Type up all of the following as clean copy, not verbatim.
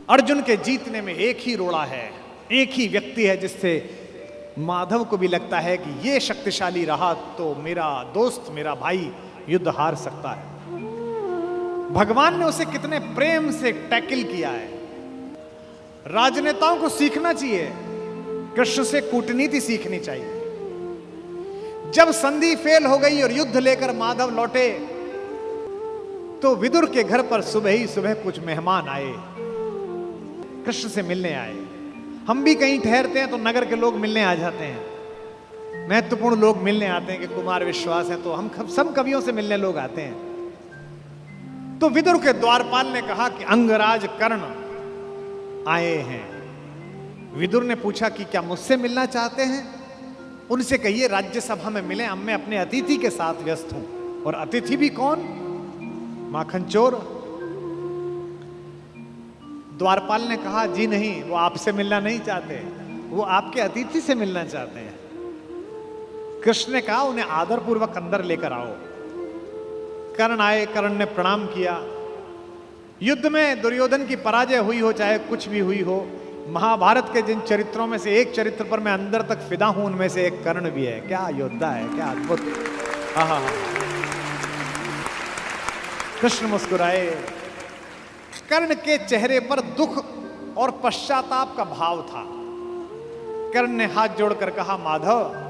अर्जुन के जीतने में एक ही रोड़ा है, एक ही व्यक्ति है जिससे माधव को भी लगता है कि ये शक्तिशाली रहा तो मेरा दोस्त, मेरा भाई युद्ध हार सकता है। भगवान ने उसे कितने प्रेम से टैकल किया है। राजनेताओं को सीखना चाहिए, कृष्ण से कूटनीति सीखनी चाहिए। जब संधि फेल हो गई और युद्ध लेकर माधव लौटे तो विदुर के घर पर सुबह ही सुबह कुछ मेहमान आए, कृष्ण से मिलने आए। हम भी कहीं ठहरते हैं तो नगर के लोग मिलने आ जाते हैं, महत्वपूर्ण लोग मिलने आते हैं कि कुमार विश्वास है, तो हम सब कवियों से मिलने लोग आते हैं। तो विदुर के द्वारपाल ने कहा कि अंगराज कर्ण आए हैं। विदुर ने पूछा कि क्या मुझसे मिलना चाहते हैं? उनसे कहिए राज्यसभा में मिले, अब मैं अपने अतिथि के साथ व्यस्त हूं। और अतिथि भी कौन? माखन चोर। द्वारपाल ने कहा जी नहीं, वो आपसे मिलना नहीं चाहते, वो आपके अतिथि से मिलना चाहते हैं। कृष्ण ने कहा उन्हें आदरपूर्वक अंदर लेकर आओ। कर्ण आए, कर्ण ने प्रणाम किया। युद्ध में दुर्योधन की पराजय हुई हो चाहे कुछ भी हुई हो, महाभारत के जिन चरित्रों में से एक चरित्र पर मैं अंदर तक फिदा हूं, उनमें से एक कर्ण भी है। क्या योद्धा है, क्या अद्भुत। हाँ। कृष्ण मुस्कुराए। कर्ण के चेहरे पर दुख और पश्चाताप का भाव था। कर्ण ने हाथ जोड़कर कहा माधव,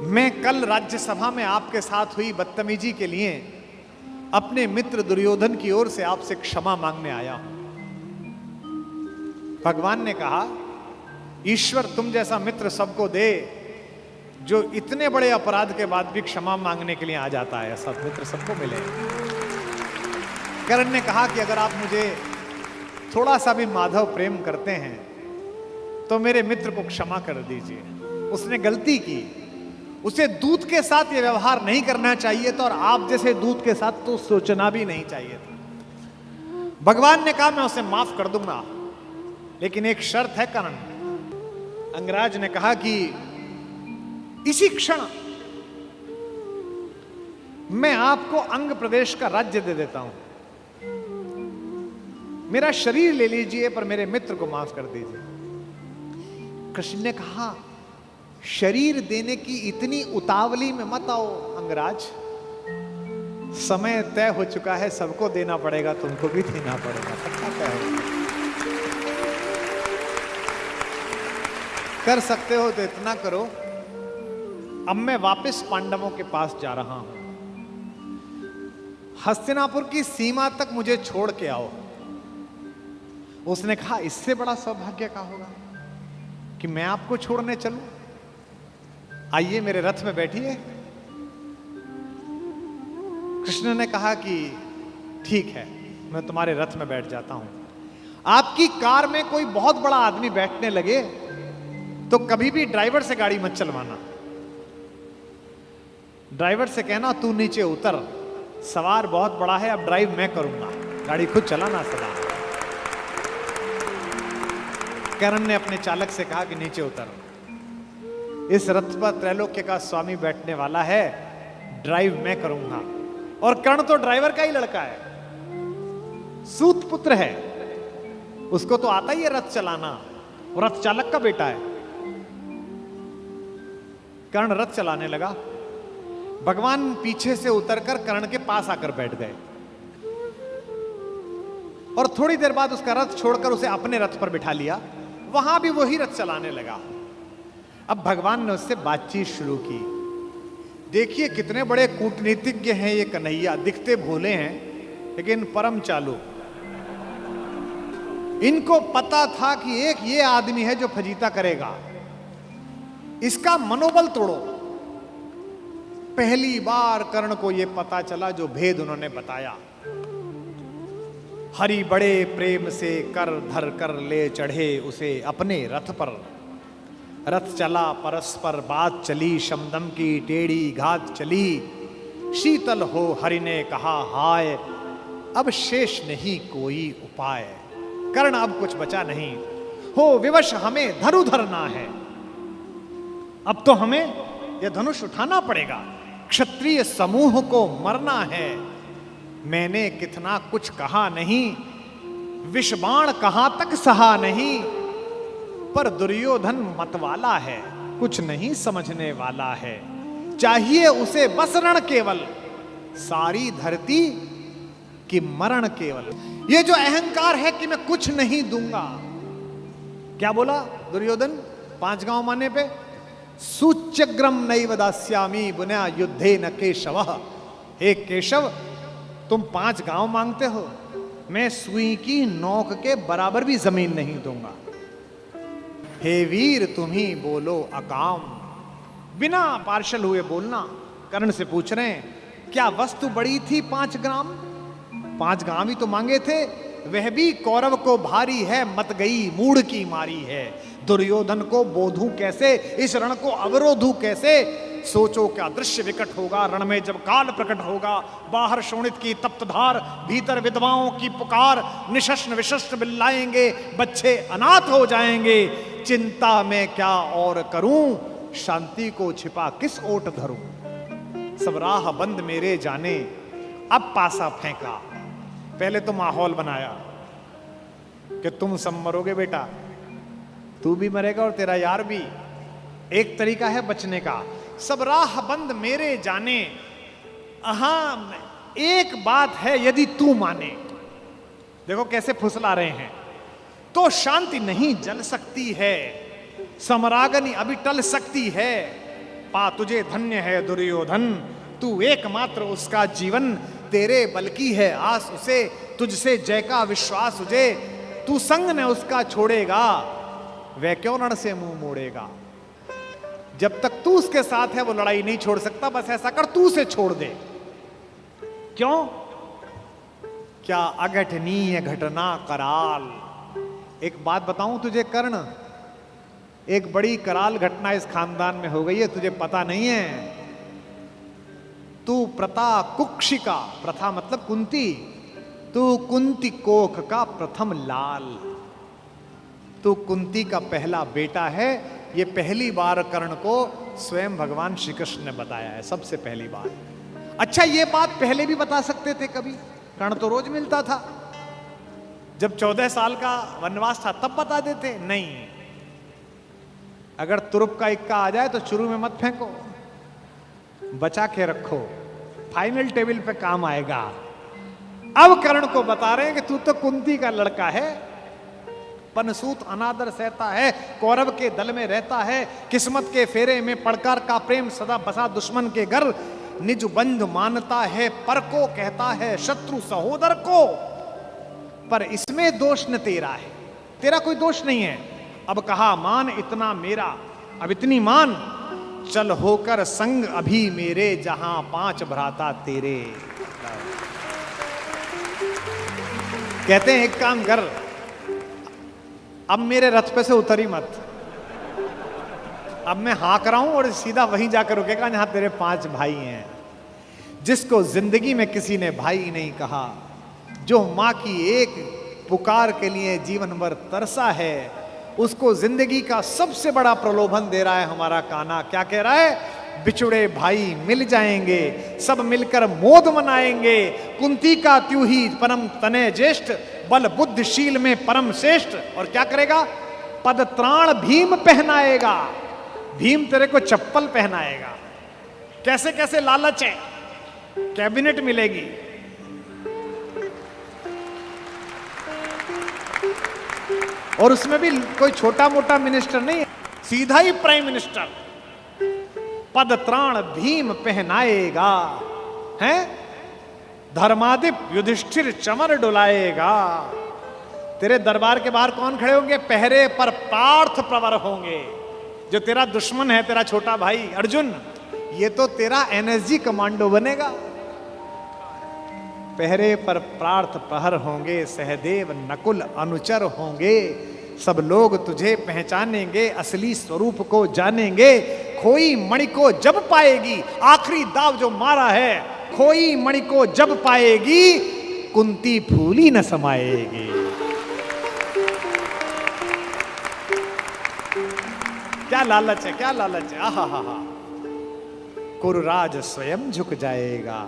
मैं कल राज्यसभा में आपके साथ हुई बदतमीजी के लिए अपने मित्र दुर्योधन की ओर से आपसे क्षमा मांगने आया हूं। भगवान ने कहा ईश्वर तुम जैसा मित्र सबको दे जो इतने बड़े अपराध के बाद भी क्षमा मांगने के लिए आ जाता है। ऐसा मित्र सबको मिले। कर्ण ने कहा कि अगर आप मुझे थोड़ा सा भी माधव प्रेम करते हैं तो मेरे मित्र को क्षमा कर दीजिए। उसने गलती की, उसे दूत के साथ यह व्यवहार नहीं करना चाहिए था और आप जैसे दूत के साथ तो सोचना भी नहीं चाहिए था। भगवान ने कहा मैं उसे माफ कर दूंगा, लेकिन एक शर्त है कर्ण। अंगराज ने कहा कि इसी क्षण मैं आपको अंग प्रदेश का राज्य दे देता हूं, मेरा शरीर ले लीजिए पर मेरे मित्र को माफ कर दीजिए। कृष्ण ने कहा शरीर देने की इतनी उतावली में मत आओ अंगराज, समय तय हो चुका है, सबको देना पड़ेगा, तुमको भी देना पड़ेगा। पक्का तय हो, कर सकते हो तो इतना करो, अब मैं वापस पांडवों के पास जा रहा हूं, हस्तिनापुर की सीमा तक मुझे छोड़ के आओ। उसने कहा इससे बड़ा सौभाग्य का होगा कि मैं आपको छोड़ने चलूं? आइए मेरे रथ में बैठिए। कृष्ण ने कहा कि ठीक है, मैं तुम्हारे रथ में बैठ जाता हूं। आपकी कार में कोई बहुत बड़ा आदमी बैठने लगे तो कभी भी ड्राइवर से गाड़ी मत चलवाना। ड्राइवर से कहना तू नीचे उतर, सवार बहुत बड़ा है, अब ड्राइव मैं करूंगा, गाड़ी खुद चलाना सदा। कर्ण ने अपने चालक से कहा कि नीचे उतर, इस रथ पर त्रैलोक्य का स्वामी बैठने वाला है, ड्राइव मैं करूंगा। और कर्ण तो ड्राइवर का ही लड़का है, सूत पुत्र है, उसको तो आता ही है रथ चलाना, और रथ चालक का बेटा है। कर्ण रथ चलाने लगा। भगवान पीछे से उतरकर कर्ण के पास आकर बैठ गए और थोड़ी देर बाद उसका रथ छोड़कर उसे अपने रथ पर बिठा लिया। वहां भी वही रथ चलाने लगा। अब भगवान ने उससे बातचीत शुरू की। देखिए कितने बड़े कूटनीतिज्ञ हैं ये कन्हैया, दिखते भोले हैं लेकिन परम चालू। इनको पता था कि एक ये आदमी है जो फजीता करेगा, इसका मनोबल तोड़ो। पहली बार कर्ण को यह पता चला जो भेद उन्होंने बताया। हरि बड़े प्रेम से कर धर कर ले चढ़े उसे अपने रथ पर। रथ चला परस्पर बात चली, शमदम की टेढ़ी घात चली। शीतल हो हरि ने कहा हाय, अब शेष नहीं कोई उपाय। कर्ण अब कुछ बचा नहीं, हो विवश हमें धनु धरना है। अब तो हमें यह धनुष उठाना पड़ेगा, क्षत्रिय समूह को मरना है। मैंने कितना कुछ कहा नहीं, विषबाण कहां तक सहा नहीं, पर दुर्योधन मतवाला है, कुछ नहीं समझने वाला है। चाहिए उसे बस रण केवल, सारी धरती की मरण केवल। ये जो अहंकार है कि मैं कुछ नहीं दूंगा, क्या बोला दुर्योधन 5 गांव माने पे? सूच्यग्रम नैव दास्यामि बुना युद्धे न केशव। हे केशव, तुम 5 गांव मांगते हो, मैं सुई की नोक के बराबर भी जमीन नहीं दूंगा। हे वीर तुम ही बोलो अकाम। बिना पार्शल हुए बोलना। कर्ण से पूछ रहे हैं, क्या वस्तु बड़ी थी 5 ग्राम? 5 गांव ही तो मांगे थे, वह भी कौरव को भारी है, मत गई मूढ़ की मारी है। दुर्योधन को बोधूं कैसे, इस रण को अवरोधूं कैसे? सोचो क्या दृश्य विकट होगा रण में जब काल प्रकट होगा। बाहर शोणित की तप्त धार, भीतर विधवाओं की पुकार। निशस्त्र विशस्त्र बिल्लाएंगे, बच्चे अनाथ हो जाएंगे। चिंता में क्या और करूं, शांति को छिपा किस ओट धरूं। सब राह बंद मेरे जाने, अब पासा फेंका। पहले तो माहौल बनाया कि तुम सब मरोगे बेटा, तू भी मरेगा और तेरा यार भी। एक तरीका है बचने का, सब राह बंद मेरे जाने। हाँ, एक बात है, यदि तू माने, देखो कैसे फुसला रहे हैं, तो शांति नहीं जल सकती है, समरागनी अभी टल सकती है। पा तुझे धन्य है दुर्योधन, तू एकमात्र उसका जीवन, तेरे बल की है आस उसे, तुझसे जय का विश्वास उजे। तू संग ने उसका छोड़ेगा, वह क्यों रण से मुंह मोड़ेगा। जब तक तू उसके साथ है वो लड़ाई नहीं छोड़ सकता। बस ऐसा कर, तू उसे छोड़ दे। क्यों? क्या अघटनीय घटना कराल। एक बात बताऊं तुझे कर्ण, एक बड़ी कराल घटना इस खानदान में हो गई है, तुझे पता नहीं है। तू प्रता कुक्षिका, प्रथा मतलब कुंती, तू कुंती कोख का प्रथम लाल। तू कुंती का पहला बेटा है। ये पहली बार कर्ण को स्वयं भगवान श्री कृष्ण ने बताया है, सबसे पहली बार। अच्छा, ये बात पहले भी बता सकते थे कभी, कर्ण तो रोज मिलता था। जब 14 साल का वनवास था तब बता देते, नहीं। अगर तुरुप का इक्का आ जाए तो शुरू में मत फेंको, बचा के रखो, फाइनल टेबल पे काम आएगा। अब कर्ण को बता रहे हैं कि तू तो कुंती का लड़का है, पनसूत अनादर सहता है, कौरव के दल में रहता है, किस्मत के फेरे में पड़कर का प्रेम सदा बसा दुश्मन के घर, निज बंधु मानता है पर को कहता है शत्रु सहोदर को। पर इसमें दोष न तेरा है, तेरा कोई दोष नहीं है। अब कहा मान इतना मेरा, अब इतनी मान, चल होकर संग अभी मेरे, जहां 5 भ्राता तेरे। कहते हैं एक काम कर, अब मेरे रथ पे से उतरी मत, अब मैं हाँक रहा हूं और सीधा वहीं जाकर रुकेगा जहां तेरे 5 भाई हैं। जिसको जिंदगी में किसी ने भाई नहीं कहा, जो मां की एक पुकार के लिए जीवन भर तरसा है, उसको जिंदगी का सबसे बड़ा प्रलोभन दे रहा है हमारा कान्हा। क्या कह रहा है? बिछुड़े भाई मिल जाएंगे, सब मिलकर मोद मनाएंगे। कुंती का त्यू ही परम तने ज्येष्ठ, बल बुद्धिशील में परम श्रेष्ठ। और क्या करेगा? पद त्राण भीम पहनाएगा, भीम तेरे को चप्पल पहनाएगा। कैसे कैसे लालच है, कैबिनेट मिलेगी, और उसमें भी कोई छोटा मोटा मिनिस्टर नहीं, सीधा ही प्राइम मिनिस्टर। पद त्राण भीम पहनाएगा, हैं? धर्मादिप युधिष्ठिर चमर डुलाएगा। तेरे दरबार के बाहर कौन खड़े होंगे? पहरे पर पार्थ प्रवर होंगे। जो तेरा दुश्मन है, तेरा छोटा भाई अर्जुन, ये तो तेरा एनएसजी कमांडो बनेगा। पहरे पर पार्थ प्रहर होंगे, सहदेव नकुल अनुचर होंगे। सब लोग तुझे पहचानेंगे, असली स्वरूप को जानेंगे। खोई मणि को जब पाएगी, आखिरी दाव जो मारा है, खोई मणि को जब पाएगी, कुंती फूली न समाएगी। क्या लालच है, क्या लालच है। आहा हा हा। कुरुराज स्वयं झुक जाएगा,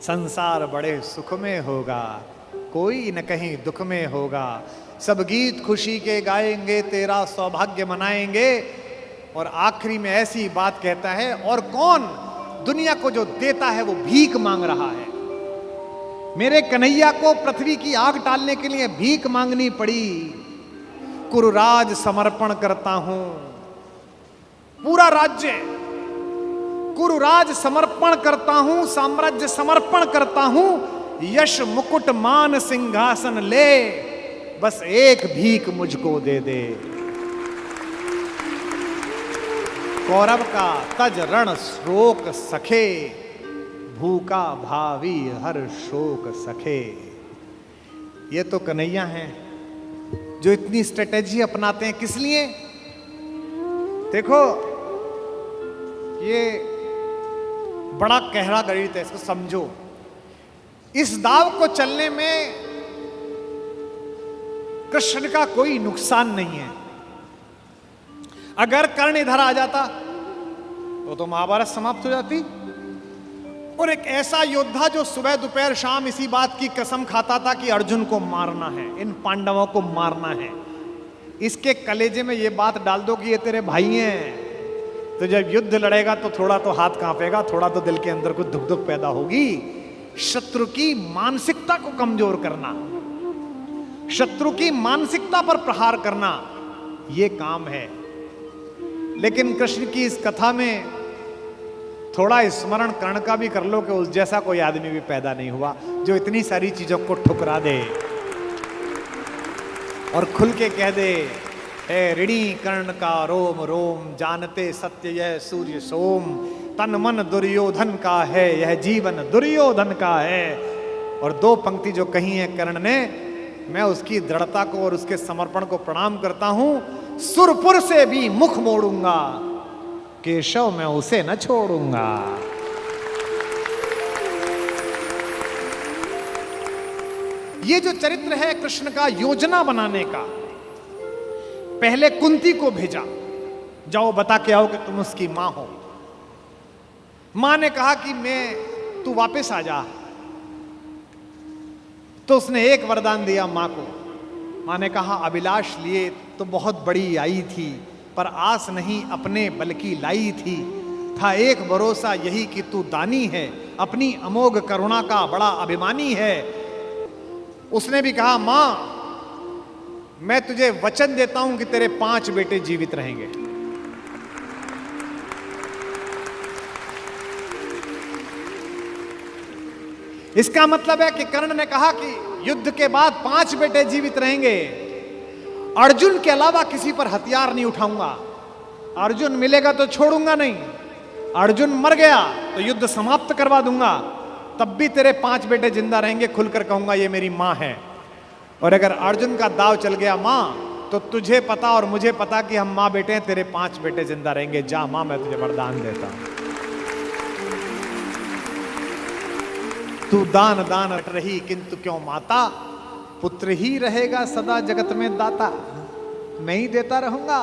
संसार बड़े सुख में होगा। कोई न कहीं दुख में होगा। सब गीत खुशी के गाएंगे, तेरा सौभाग्य मनाएंगे। और आखिरी में ऐसी बात कहता है, और कौन दुनिया को जो देता है वो भीख मांग रहा है। मेरे कन्हैया को पृथ्वी की आग टालने के लिए भीख मांगनी पड़ी। कुरुराज समर्पण करता हूं, पूरा राज्य कुरुराज समर्पण करता हूं, साम्राज्य समर्पण करता हूं, यश मुकुट मान सिंहासन ले, बस एक भीख मुझको दे दे। कौरव का तज रण शोक सखे, भूखा भावी हर शोक सखे। ये तो कन्हैया हैं जो इतनी स्ट्रेटेजी अपनाते हैं। किस लिए? देखो, ये बड़ा गहरा गणित है, इसको समझो। इस दाव को चलने में कृष्ण का कोई नुकसान नहीं है। अगर कर्ण इधर आ जाता तो महाभारत समाप्त हो जाती। और एक ऐसा योद्धा जो सुबह दोपहर शाम इसी बात की कसम खाता था कि अर्जुन को मारना है, इन पांडवों को मारना है, इसके कलेजे में ये बात डाल दो कि ये तेरे भाई हैं, तो जब युद्ध लड़ेगा तो थोड़ा तो हाथ कांपेगा, थोड़ा तो दिल के अंदर कुछ धुक धुक पैदा होगी। शत्रु की मानसिकता को कमजोर करना, शत्रु की मानसिकता पर प्रहार करना, यह काम है। लेकिन कृष्ण की इस कथा में थोड़ा स्मरण कर्ण का भी कर लो कि उस जैसा कोई आदमी भी पैदा नहीं हुआ जो इतनी सारी चीजों को ठुकरा दे और खुल के कह दे, ए ऋणी कर्ण का रोम रोम, जानते सत्य यह सूर्य सोम, तन मन दुर्योधन का है, यह जीवन दुर्योधन का है। और दो पंक्ति जो कही है कर्ण ने, मैं उसकी दृढ़ता को और उसके समर्पण को प्रणाम करता हूं। सुरपुर से भी मुख मोड़ूंगा, केशव मैं उसे न छोड़ूंगा। ये जो चरित्र है कृष्ण का योजना बनाने का, पहले कुंती को भेजा, जाओ बता के आओ कि तुम उसकी मां हो। मां ने कहा कि तू वापस आ जा, तो उसने एक वरदान दिया मां को। मां ने कहा, अभिलाष लिए तो बहुत बड़ी आई थी, पर आस नहीं अपने बल्कि लाई थी। था एक भरोसा यही कि तू दानी है, अपनी अमोघ करुणा का बड़ा अभिमानी है। उसने भी कहा, मां मैं तुझे वचन देता हूं कि तेरे 5 बेटे जीवित रहेंगे। इसका मतलब है कि कर्ण ने कहा कि युद्ध के बाद 5 बेटे जीवित रहेंगे, अर्जुन के अलावा किसी पर हथियार नहीं उठाऊंगा, अर्जुन मिलेगा तो छोड़ूंगा नहीं, अर्जुन मर गया तो युद्ध समाप्त करवा दूंगा, तब भी तेरे 5 बेटे जिंदा रहेंगे। खुलकर कहूंगा ये मेरी मां है। और अगर अर्जुन का दाव चल गया मां, तो तुझे पता और मुझे पता कि हम मां बेटे हैं, तेरे 5 बेटे जिंदा रहेंगे। जा मां, मैं तुझे वरदान देता हूं, तू दान दान रही किंतु क्यों माता, पुत्र ही रहेगा सदा जगत में दाता। मैं ही देता रहूंगा,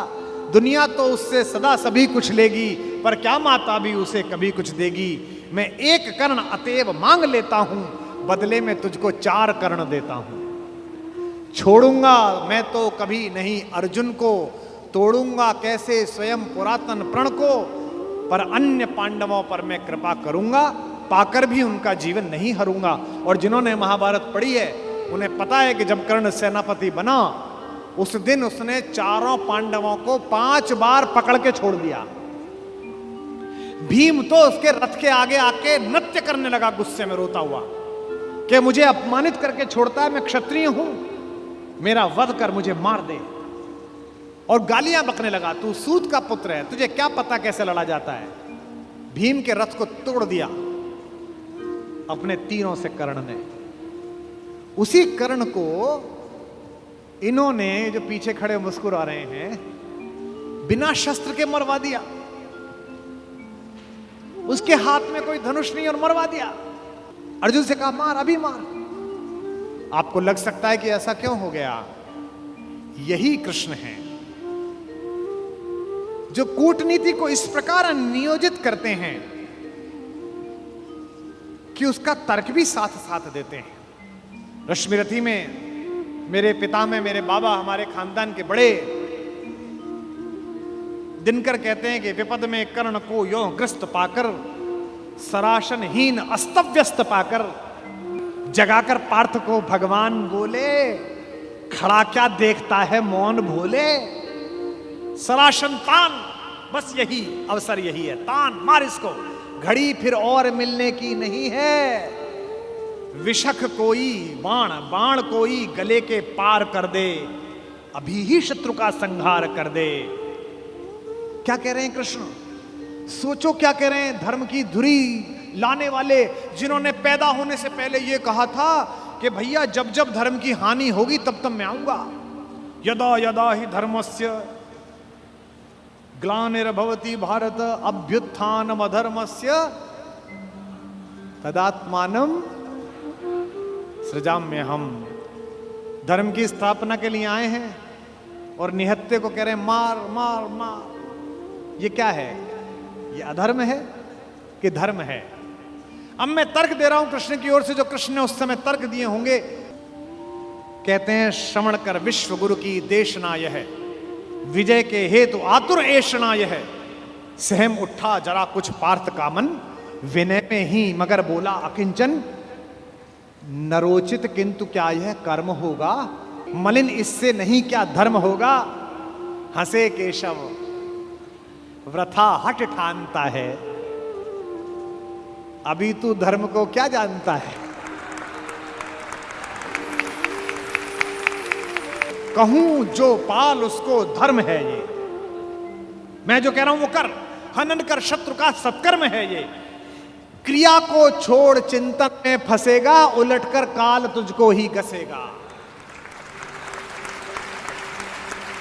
दुनिया तो उससे सदा सभी कुछ लेगी, पर क्या माता भी उसे कभी कुछ देगी। मैं एक कर्ण अतएव मांग लेता हूं, बदले में तुझको 4 कर्ण देता हूं। छोड़ूंगा मैं तो कभी नहीं अर्जुन को, तोड़ूंगा कैसे स्वयं पुरातन प्रण को, पर अन्य पांडवों पर मैं कृपा करूंगा, पाकर भी उनका जीवन नहीं हरूंगा। और जिन्होंने महाभारत पढ़ी है उन्हें पता है कि जब कर्ण सेनापति बना, उस दिन उसने 4 पांडवों को 5 बार पकड़ के छोड़ दिया। भीम तो उसके रथ के आगे आके नृत्य करने लगा, गुस्से में रोता हुआ कि मुझे अपमानित करके छोड़ता है, मैं क्षत्रिय हूं, मेरा वध कर मुझे मार दे। और गालियां बकने लगा, तू सूत का पुत्र है, तुझे क्या पता कैसे लड़ा जाता है। भीम के रथ को तोड़ दिया अपने तीरों से कर्ण ने। उसी कर्ण को इन्होंने, जो पीछे खड़े मुस्कुरा रहे हैं, बिना शस्त्र के मरवा दिया। उसके हाथ में कोई धनुष नहीं और मरवा दिया। अर्जुन से कहा, मार, अभी मार। आपको लग सकता है कि ऐसा क्यों हो गया? यही कृष्ण है जो कूटनीति को इस प्रकार नियोजित करते हैं कि उसका तर्क भी साथ साथ देते हैं। रश्मिरथी में मेरे पिता में मेरे बाबा हमारे खानदान के बड़े दिनकर कहते हैं कि विपद में कर्ण को यो ग्रस्त पाकर, सराशनहीन अस्तव्यस्त पाकर, जगाकर पार्थ को भगवान बोले, खड़ा क्या देखता है मौन भोले। सराशन तान, बस यही अवसर यही है, तान मार इसको, घड़ी फिर और मिलने की नहीं है। विषख कोई बाण, बाण कोई गले के पार कर दे, अभी ही शत्रु का संहार कर दे। क्या कह रहे हैं कृष्ण? सोचो क्या कह रहे हैं। धर्म की धुरी लाने वाले, जिन्होंने पैदा होने से पहले यह कहा था कि भैया जब जब धर्म की हानि होगी तब तब मैं आऊंगा। यदा यदा ही धर्मस्य ग्लानिर्भवति भारत अभ्युत्थानम अधर्मस्य तदात्मानम सृजाम्य। हम धर्म की स्थापना के लिए आए हैं और निहत्ते को कह रहे हैं मार मार मार। ये क्या है? ये अधर्म है कि धर्म है? अब मैं तर्क दे रहा हूं कृष्ण की ओर से, जो कृष्ण ने उस समय तर्क दिए होंगे। कहते हैं श्रवण कर विश्व गुरु की देशना यह, विजय के हेतु आतुर ऐषणा यह। सहम उठा जरा कुछ पार्थ कामन, विनय में ही मगर बोला अकिंचन। नरोचित किंतु क्या यह कर्म होगा, मलिन इससे नहीं क्या धर्म होगा। हंसे केशव वृथा हट ठानता है, अभी तू धर्म को क्या जानता है। कहूं जो पाल उसको धर्म है ये, मैं जो कह रहा हूं वो कर। हनन कर शत्रु का सत्कर्म है ये। क्रिया को छोड़ चिंतन में फंसेगा, उलटकर काल तुझको ही गसेगा।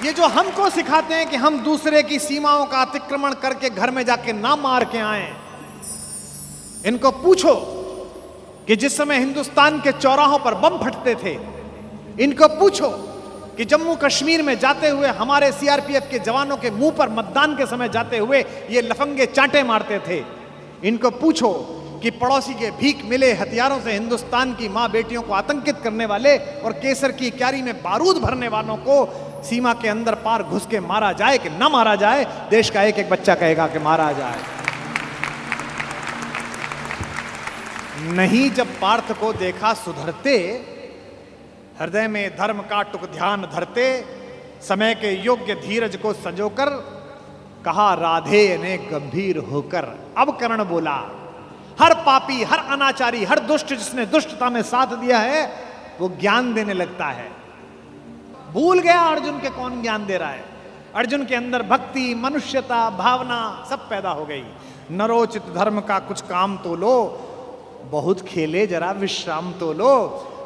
ये जो हमको सिखाते हैं कि हम दूसरे की सीमाओं का अतिक्रमण करके घर में जाके ना मार के आए, इनको पूछो कि जिस समय हिंदुस्तान के चौराहों पर बम फटते थे, इनको पूछो कि जम्मू कश्मीर में जाते हुए हमारे सीआरपीएफ के जवानों के मुंह पर मतदान के समय जाते हुए ये लफंगे चांटे मारते थे। इनको पूछो कि पड़ोसी के भीख मिले हथियारों से हिंदुस्तान की मां बेटियों को आतंकित करने वाले और केसर की क्यारी में बारूद भरने वालों को सीमा के अंदर पार घुस के मारा जाए कि ना मारा जाए। देश का एक एक बच्चा कहेगा कि मारा जाए। नहीं जब पार्थ को देखा सुधरते, हृदय में धर्म का टुक ध्यान धरते, समय के योग्य धीरज को संजोकर कहा राधे ने गंभीर होकर। अब कर्ण बोला, हर पापी, हर अनाचारी, हर दुष्ट जिसने दुष्टता में साथ दिया है वो ज्ञान देने लगता है। भूल गया अर्जुन के कौन ज्ञान दे रहा है। अर्जुन के अंदर भक्ति, मनुष्यता, भावना सब पैदा हो गई। नरोचित धर्म का कुछ काम तो लो, बहुत खेले जरा विश्राम तो लो।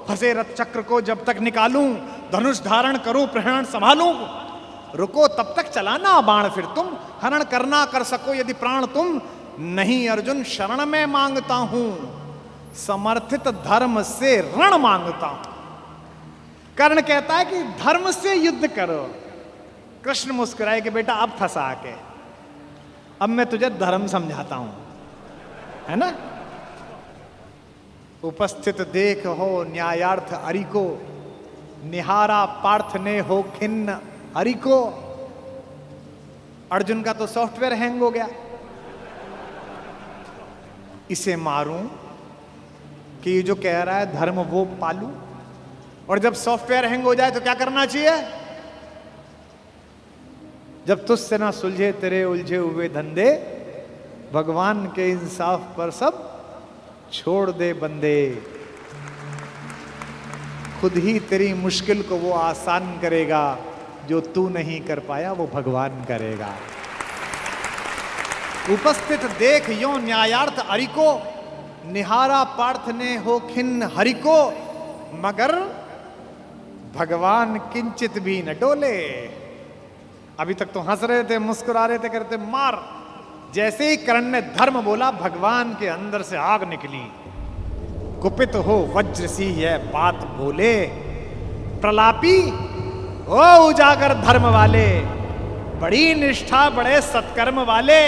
फंसे रथ चक्र को जब तक निकालूं, धनुष धारण करूं, प्रहरण संभालूं। रुको तब तक चलाना बाण फिर तुम, हरण करना कर सको यदि प्राण तुम। नहीं अर्जुन शरण में मांगता हूं, समर्थित धर्म से रण मांगता हूं। कर्ण कहता है कि धर्म से युद्ध करो। कृष्ण मुस्कुराए कि बेटा अब फंसा के, अब मैं तुझे धर्म समझाता हूं, है ना। उपस्थित देख हो न्यायार्थ हरि को, निहारा पार्थ ने हो खिन्न हरि को। अर्जुन का तो सॉफ्टवेयर हैंग हो गया। इसे मारूं कि ये जो कह रहा है धर्म वो पालूं। और जब सॉफ्टवेयर हैंग हो जाए तो क्या करना चाहिए? जब तुझसे ना सुलझे तेरे उलझे हुए धंधे, भगवान के इंसाफ पर सब छोड़ दे बंदे। खुद ही तेरी मुश्किल को वो आसान करेगा, जो तू नहीं कर पाया वो भगवान करेगा। उपस्थित देख यो न्यायार्थ हरि को, निहारा पार्थ ने हो खिन्न हरि को। मगर भगवान किंचित भी न डोले। अभी तक तो हंस रहे थे, मुस्कुरा रहे थे, करते मार। जैसे ही कर्ण ने धर्म बोला, भगवान के अंदर से आग निकली। कुपित हो वज्र सी यह बात बोले, प्रलापी ओ उजागर धर्म वाले, बड़ी निष्ठा बड़े सत्कर्म वाले।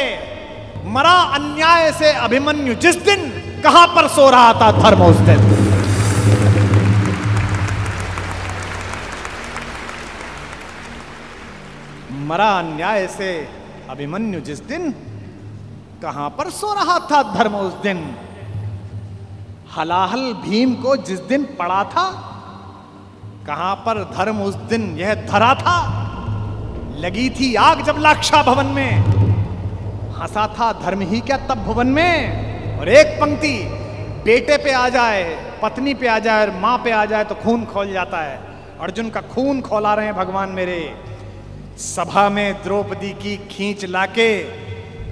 मरा अन्याय से अभिमन्यु जिस दिन, कहां पर सो रहा था धर्म उस दिन। मरा अन्याय से अभिमन्यु जिस दिन, कहां पर सो रहा था धर्म उस दिन। हलाहल भीम को जिस दिन पड़ा था, कहां पर धर्म उस दिन यह धरा था। लगी थी आग जब लाक्षा भवन में, हंसा था धर्म ही क्या तब भुवन में। और एक पंक्ति, बेटे पे आ जाए, पत्नी पे आ जाए और मां पे आ जाए तो खून खोल जाता है। अर्जुन का खून खौला रहे हैं भगवान मेरे। सभा में द्रौपदी की खींच लाके,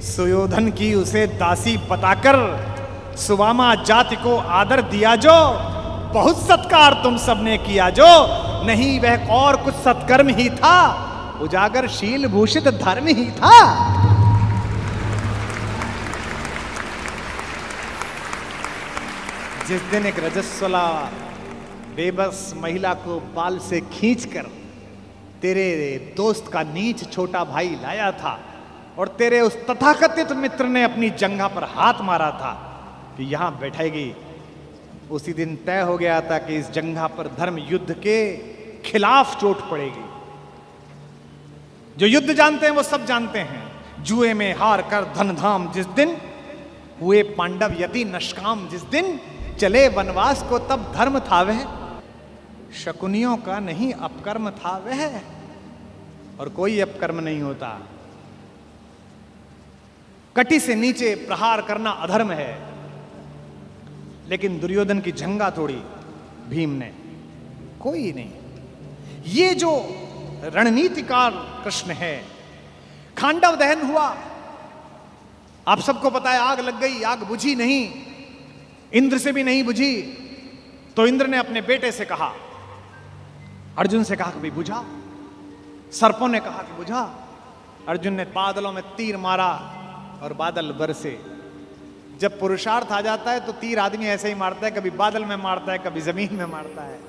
सुयोधन की उसे दासी बताकर, सुवामा जाति को आदर दिया जो, बहुत सत्कार तुम सबने किया जो। नहीं वह और कुछ सत्कर्म ही था, उजागर शील भूषित धर्म ही था। जिस दिन एक रजस्वला बेबस महिला को बाल से खींचकर तेरे दोस्त का नीच छोटा भाई लाया था, और तेरे उस तथाकथित मित्र ने अपनी जंघा पर हाथ मारा था कि यहां बैठेगी, उसी दिन तय हो गया था कि इस जंघा पर धर्म युद्ध के खिलाफ चोट पड़ेगी। जो युद्ध जानते हैं वो सब जानते हैं, जुए में हार कर धन धाम जिस दिन, हुए पांडव यति नष्काम जिस दिन, चले वनवास को तब धर्म था वह, शकुनियों का नहीं अपकर्म था वह। और कोई अपकर्म नहीं होता। कटी से नीचे प्रहार करना अधर्म है, लेकिन दुर्योधन की जंघा तोड़ी भीम ने, कोई नहीं। ये जो रणनीतिकार कृष्ण है। खांडव दहन हुआ, आप सबको पता है, आग लग गई, आग बुझी नहीं, इंद्र से भी नहीं बुझी। तो इंद्र ने अपने बेटे से कहा, अर्जुन से कहा कि भाई बुझा। सर्पों ने कहा कि बुझा। अर्जुन ने बादलों में तीर मारा और बादल बरसे। जब पुरुषार्थ आ जाता है तो तीर आदमी ऐसे ही मारता है, कभी बादल में मारता है, कभी जमीन में मारता है।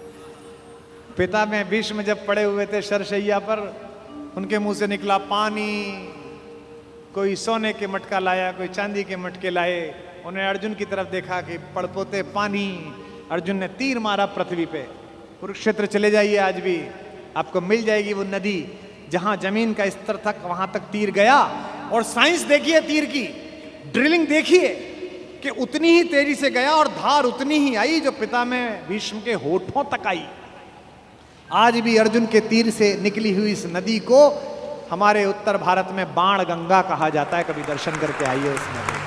पिता में भीष्म जब पड़े हुए थे शरशैया पर, उनके मुंह से निकला पानी। कोई सोने के मटका लाया, कोई चांदी के मटके लाए। उन्हें अर्जुन की तरफ देखा कि पड़पोते पानी। अर्जुन ने तीर मारा पृथ्वी पे। कुरुक्षेत्र चले जाइए, आज भी आपको मिल जाएगी वो नदी जहां जमीन का स्तर तक, वहां तक तीर गया। और साइंस देखिए तीर की, ड्रिलिंग देखिए कि उतनी ही तेजी से गया और धार उतनी ही आई जो पिता में भीष्म के होठों तक आई। आज भी अर्जुन के तीर से निकली हुई इस नदी को हमारे उत्तर भारत में बाण गंगा कहा जाता है। कभी दर्शन करके आइए उस नदी।